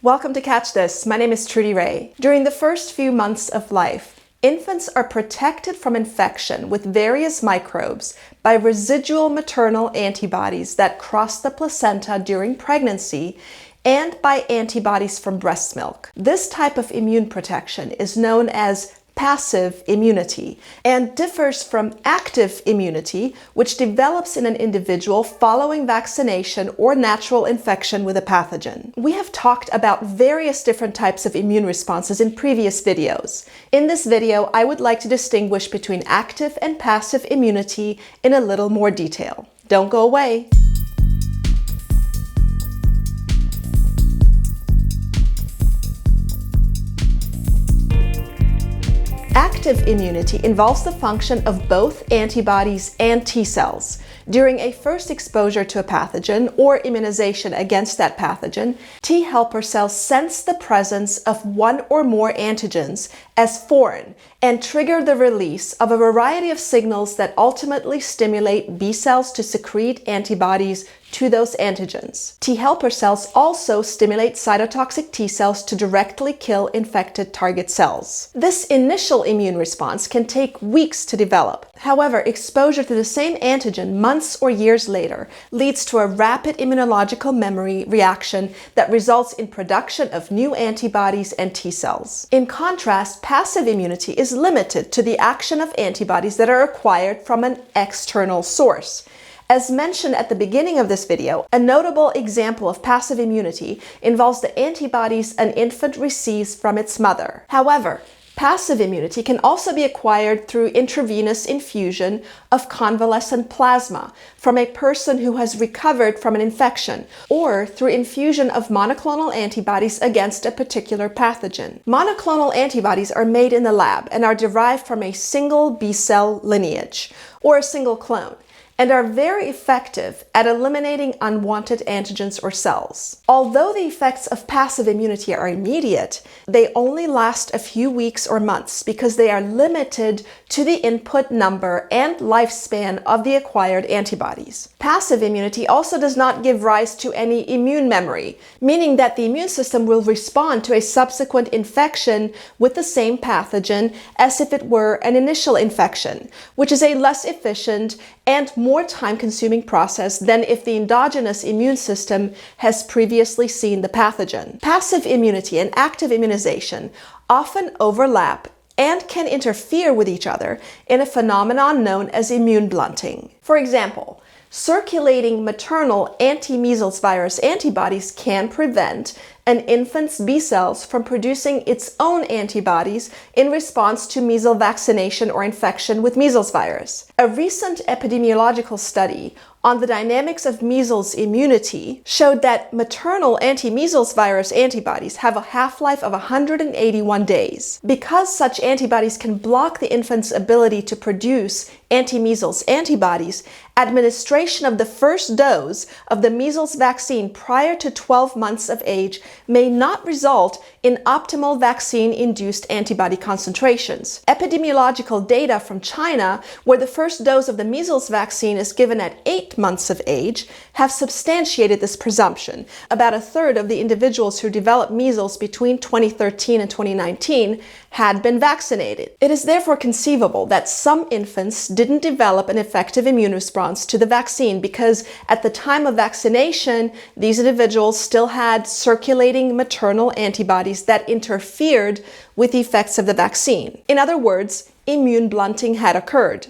Welcome to Catch This. My name is Trudy Ray. During the first few months of life, infants are protected from infection with various microbes by residual maternal antibodies that cross the placenta during pregnancy and by antibodies from breast milk. This type of immune protection is known as passive immunity and differs from active immunity, which develops in an individual following vaccination or natural infection with a pathogen. We have talked about various different types of immune responses in previous videos. In this video, I would like to distinguish between active and passive immunity in a little more detail. Don't go away. Active immunity involves the function of both antibodies and T cells. During a first exposure to a pathogen or immunization against that pathogen, T helper cells sense the presence of one or more antigens as foreign and trigger the release of a variety of signals that ultimately stimulate B cells to secrete antibodies to those antigens. T helper cells also stimulate cytotoxic T cells to directly kill infected target cells. This initial immune response can take weeks to develop. However, exposure to the same antigen months or years later leads to a rapid immunological memory reaction that results in production of new antibodies and T cells. In contrast, passive immunity is limited to the action of antibodies that are acquired from an external source. As mentioned at the beginning of this video, a notable example of passive immunity involves the antibodies an infant receives from its mother. However, passive immunity can also be acquired through intravenous infusion of convalescent plasma from a person who has recovered from an infection, or through infusion of monoclonal antibodies against a particular pathogen. Monoclonal antibodies are made in the lab and are derived from a single B cell lineage, or a single clone, and are very effective at eliminating unwanted antigens or cells. Although the effects of passive immunity are immediate, they only last a few weeks or months because they are limited to the input number and lifespan of the acquired antibodies. Passive immunity also does not give rise to any immune memory, meaning that the immune system will respond to a subsequent infection with the same pathogen as if it were an initial infection, which is a less efficient and more time-consuming process than if the endogenous immune system has previously seen the pathogen. Passive immunity and active immunization often overlap and can interfere with each other in a phenomenon known as immune blunting. For example, circulating maternal anti-measles virus antibodies can prevent an infant's B cells from producing its own antibodies in response to measles vaccination or infection with measles virus. A recent epidemiological study on the dynamics of measles immunity showed that maternal anti-measles virus antibodies have a half-life of 181 days. Because such antibodies can block the infant's ability to produce anti-measles antibodies, administration of the first dose of the measles vaccine prior to 12 months of age may not result in optimal vaccine-induced antibody concentrations. Epidemiological data from China, where the first dose of the measles vaccine is given at 8 months of age, have substantiated this presumption. About a third of the individuals who developed measles between 2013 and 2019 had been vaccinated. It is therefore conceivable that some infants didn't develop an effective immune response to the vaccine because at the time of vaccination, these individuals still had circulating maternal antibodies that interfered with the effects of the vaccine. In other words, immune blunting had occurred.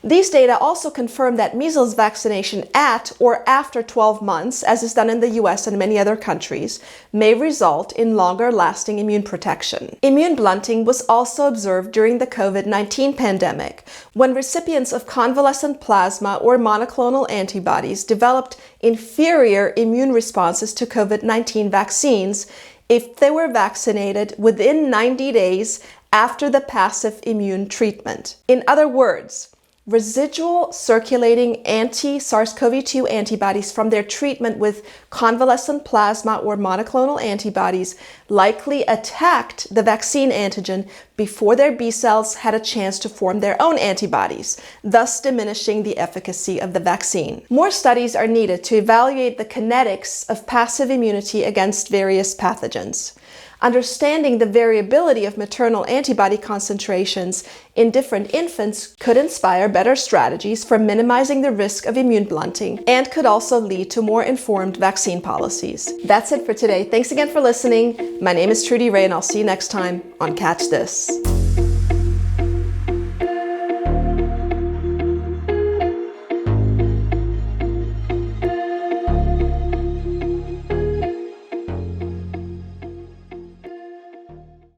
These data also confirm that measles vaccination at or after 12 months, as is done in the US and many other countries, may result in longer-lasting immune protection. Immune blunting was also observed during the COVID-19 pandemic, when recipients of convalescent plasma or monoclonal antibodies developed inferior immune responses to COVID-19 vaccines if they were vaccinated within 90 days after the passive immune treatment. In other words, residual circulating anti-SARS-CoV-2 antibodies from their treatment with convalescent plasma or monoclonal antibodies likely attacked the vaccine antigen before their B cells had a chance to form their own antibodies, thus diminishing the efficacy of the vaccine. More studies are needed to evaluate the kinetics of passive immunity against various pathogens. Understanding the variability of maternal antibody concentrations in different infants could inspire better strategies for minimizing the risk of immune blunting and could also lead to more informed vaccine policies. That's it for today. Thanks again for listening. My name is Trudy Ray, and I'll see you next time on Catch This.